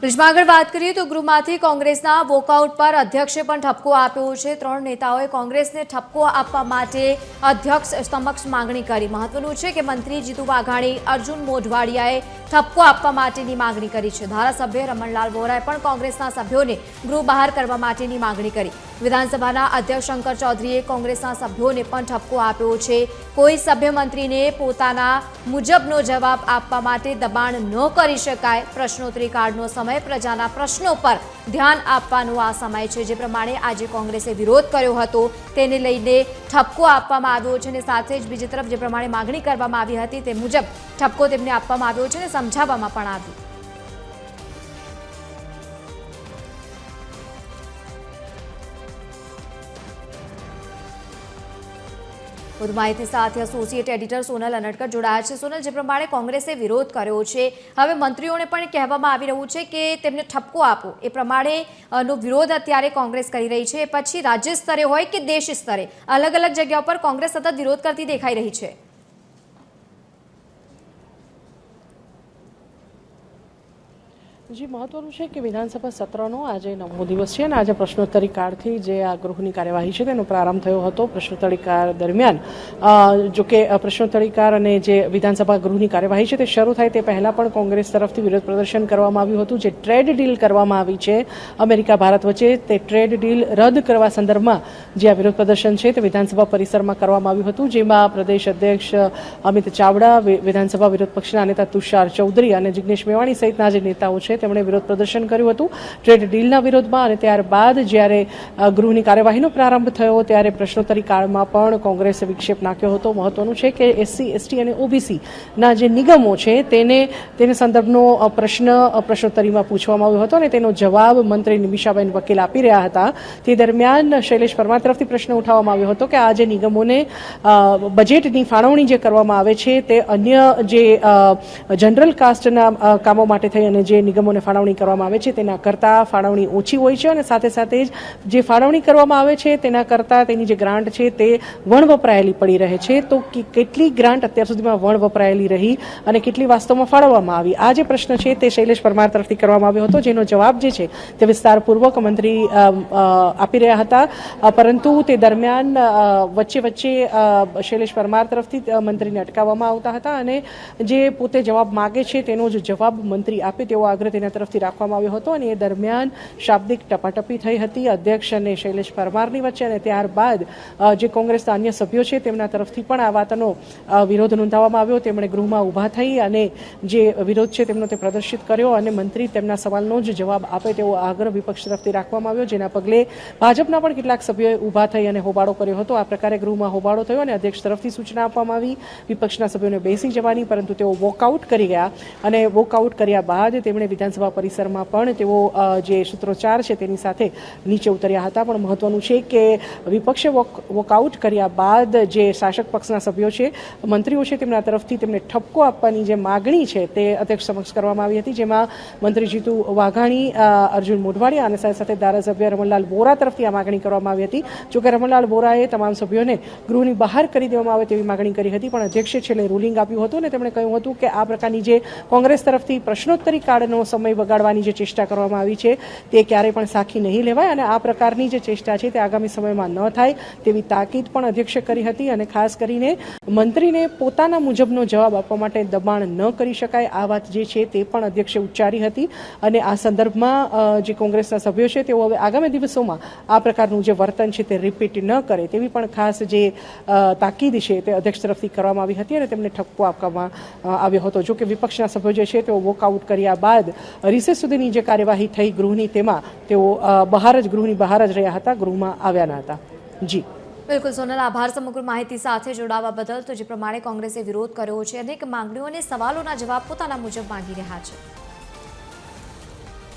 બ્રિજમાં આગળ વાત કરીએ તો ગૃહમાંથી કોંગ્રેસના વોકઆઉટ પર અધ્યક્ષે પણ ઠપકો આપ્યો છે। ત્રણ નેતાઓએ કોંગ્રેસને ઠપકો આપવા માટે અધ્યક્ષ સમક્ષ માંગણી કરી। મહત્વનું છે કે મંત્રી જીતુ વાઘાણી, અર્જુન મોઢવાડિયાએ ઠપકો આપવા માટેની માંગણી કરી છે। ધારાસભ્ય રમણલાલ વોરાએ પણ કોંગ્રેસના સભ્યોને ગૃહ બહાર કરવા માટેની માંગણી કરી। વિધાનસભાના અધ્યક્ષ શંકર ચૌધરીએ કોંગ્રેસના સભ્યોને પણ ઠપકો આપ્યો છે। કોઈ સભ્ય મંત્રીને પોતાના મુજબનો જવાબ આપવા માટે દબાણ ન કરી શકાય। પ્રશ્નોત્તરી કાળનો સમય પ્રજાના પ્રશ્નો પર ધ્યાન આપવાનો આ સમય છે। જે પ્રમાણે આજે કોંગ્રેસે વિરોધ કર્યો હતો તેને લઈને ઠપકો આપવામાં આવ્યો છે અને સાથે જ બીજી તરફ જે પ્રમાણે માંગણી કરવામાં આવી હતી તે મુજબ ઠપકો તેમને આપવામાં આવ્યો છે અને સમજાવવામાં પણ આવ્યું। વધુ માહિતી સાથે એસોસિએટ એડિટર સોનલ અનડકર જોડાયા છે। સોનલ, જે પ્રમાણે કોંગ્રેસે વિરોધ કર્યો છે, હવે મંત્રીઓને પણ કહેવામાં આવી રહ્યું છે કે તેમને ઠપકો આપો, એ પ્રમાણેનો વિરોધ અત્યારે કોંગ્રેસ કરી રહી છે। પછી રાજ્ય સ્તરે હોય કે દેશ સ્તરે અલગ અલગ જગ્યાઓ પર કોંગ્રેસ સતત વિરોધ કરતી દેખાઈ રહી છે। जी महत्वનું છે કે વિધાનસભા સત્રનો આજે 9મો દિવસ છે અને આજે પ્રશ્નોત્તરી કાળથી જે આ ગૃહની કાર્યવાહી છે તેનો પ્રારંભ થયો હતો। પ્રશ્નોત્તરી કાળ દરમિયાન જો કે પ્રશ્નોત્તરી કાળ અને જે વિધાનસભા ગૃહની કાર્યવાહી છે તે શરૂ થાય તે પહેલાં પણ કોંગ્રેસ તરફથી વિરોધ પ્રદર્શન કરવામાં આવ્યું હતું। જે ટ્રેડ ડીલ કરવામાં આવી છે અમેરિકા ભારત વચ્ચે, તે ટ્રેડ ડીલ રદ કરવા સંદર્ભમાં જે આ વિરોધ પ્રદર્શન છે તે વિધાનસભા પરિસરમાં કરવામાં આવ્યું હતું। જેમાં પ્રદેશ અધ્યક્ષ અમિત ચાવડા, વિધાનસભા વિરોધ પક્ષના નેતા તુષાર ચૌધરી અને જિગ્નેશ મેવાણી સહિતના જે નેતાઓ છે તેમણે વિરોધ પ્રદર્શન કર્યું હતું ટ્રેડ ડીલના વિરોધમાં। અને ત્યારબાદ જ્યારે ગૃહની કાર્યવાહીનો પ્રારંભ થયો ત્યારે પ્રશ્નોત્તરી કાળમાં પણ કોંગ્રેસે વિક્ષેપ નાખ્યો હતો। મહત્વનું છે કે એસસી, એસટી અને ઓબીસીના જે નિગમો છે તેને સંદર્ભનો પ્રશ્ન પ્રશ્નોત્તરીમાં પૂછવામાં આવ્યો હતો અને તેનો જવાબ મંત્રી નિમિષાબેન વકીલ આપી રહ્યા હતા। તે દરમિયાન શૈલેષ પરમાર તરફથી પ્રશ્ન ઉઠાવવામાં આવ્યો હતો કે આ જે નિગમોને બજેટની ફાળવણી જે કરવામાં આવે છે તે અન્ય જે જનરલ કાસ્ટના કામો માટે થઈ અને જે નિગમોને ફાળવણી કરવામાં આવે છે તેના કરતાં ફાળવણી ઓછી હોય છે અને સાથે સાથે જ જે ફાળવણી કરવામાં આવે છે તેના કરતાં તેની જે ગ્રાન્ટ છે તે વણવપરાયેલી પડી રહે છે। તો કેટલી ગ્રાન્ટ અત્યાર સુધીમાં વણવપરાયેલી રહી અને કેટલી વાસ્તવમાં ફાળવવામાં આવી, આ જે પ્રશ્ન છે તે શૈલેષ પરમાર તરફથી કરવામાં આવ્યો હતો, જેનો જવાબ જે છે તે વિસ્તારપૂર્વક મંત્રી આપી રહ્યા હતા। પરંતુ તે દરમિયાન વચ્ચે શૈલેષ પરમાર તરફથી મંત્રીને અટકાવવામાં આવતા હતા અને જે પોતે જવાબ માગે છે તેનો જ જવાબ મંત્રી આપે તેવો આગ્રહ તેના તરફથી રાખવામાં આવ્યો હતો અને એ દરમિયાન શાબ્દિક ટપાટપી થઈ હતી અધ્યક્ષ અને શૈલેષ પરમારની વચ્ચે। અને ત્યારબાદ જે કોંગ્રેસના અન્ય સભ્યો છે તેમના તરફથી પણ આ વાતનો વિરોધ નોંધાવવામાં આવ્યો। તેમણે ગૃહમાં ઊભા થઈ અને જે વિરોધ છે તેમનો તે પ્રદર્શિત કર્યો અને મંત્રી તેમના સવાલનો જ જવાબ આપે તેવો આગ્રહ વિપક્ષ તરફથી રાખવામાં આવ્યો, જેના પગલે ભાજપના પણ કેટલાક સભ્યોએ ઊભા થઈ અને હોબાળો કર્યો હતો। આ પ્રકારે ગૃહમાં હોબાળો થયો અને અધ્યક્ષ તરફથી સૂચના આપવામાં આવી વિપક્ષના સભ્યોને બેસી જવાની, પરંતુ તેઓ વોકઆઉટ કરી ગયા અને વોકઆઉટ કર્યા બાદ તેમણે વિધાનસભા પરિસરમાં પણ તેઓ જે સૂત્રોચ્ચાર છે તેની સાથે નીચે ઉતર્યા હતા। પણ મહત્વનું છે કે વિપક્ષે વોકઆઉટ કર્યા બાદ જે શાસક પક્ષના સભ્યો છે, મંત્રીઓ છે, તેમના તરફથી તેમને ઠપકો આપવાની જે માગણી છે તે અધ્યક્ષ સમક્ષ કરવામાં આવી હતી, જેમાં મંત્રી જીતુ વાઘાણી, અર્જુન મોઢવાડિયા અને સાથે સાથે ધારાસભ્ય રમણલાલ વોરા તરફથી આ માગણી કરવામાં આવી હતી। જોકે રમણલાલ વોરાએ તમામ સભ્યોને ગૃહની બહાર કરી દેવામાં આવે તેવી માગણી કરી હતી, પણ અધ્યક્ષે છેલ્લે રૂલિંગ આપ્યું હતું અને તેમણે કહ્યું હતું કે આ પ્રકારની જે કોંગ્રેસ તરફથી પ્રશ્નોત્તરી કાળનો સમય બગાડવાની જે ચેષ્ટા કરવામાં આવી છે તે ક્યારેય પણ સાખી નહીં લેવાય અને આ પ્રકારની જે ચેષ્ટા છે તે આગામી સમયમાં ન થાય તેવી તાકીદ પણ અધ્યક્ષે કરી હતી। અને ખાસ કરીને મંત્રીને પોતાના મુજબનો જવાબ આપવા માટે દબાણ ન કરી શકાય, આ વાત જે છે તે પણ અધ્યક્ષે ઉચ્ચારી હતી। અને આ સંદર્ભમાં જે કોંગ્રેસના સભ્યો છે તેઓ હવે આગામી દિવસોમાં આ પ્રકારનું જે વર્તન છે તે રિપીટ ન કરે તેવી પણ ખાસ જે તાકીદ છે તે અધ્યક્ષ તરફથી કરવામાં આવી હતી અને તેમને ઠપકો આપવામાં આવ્યો હતો। જો કે વિપક્ષના સભ્યો જે છે તેઓ વોકઆઉટ કર્યા બાદ રિસેસ સુધીની જે કાર્યવાહી થઈ ગૃહની તેમાં તેઓ ગૃહની બહાર જ રહ્યા હતા, ગૃહમાં આવ્યા ન હતા। જી બિલકુલ સોનલ, આભાર સમગ્ર માહિતી સાથે જોડાવા બદલ। તો જે પ્રમાણે કોંગ્રેસે વિરોધ કર્યો છે, અનેક માંગણીઓ અને સવાલોના જવાબ પોતાના મુજબ માંગી રહ્યા છે।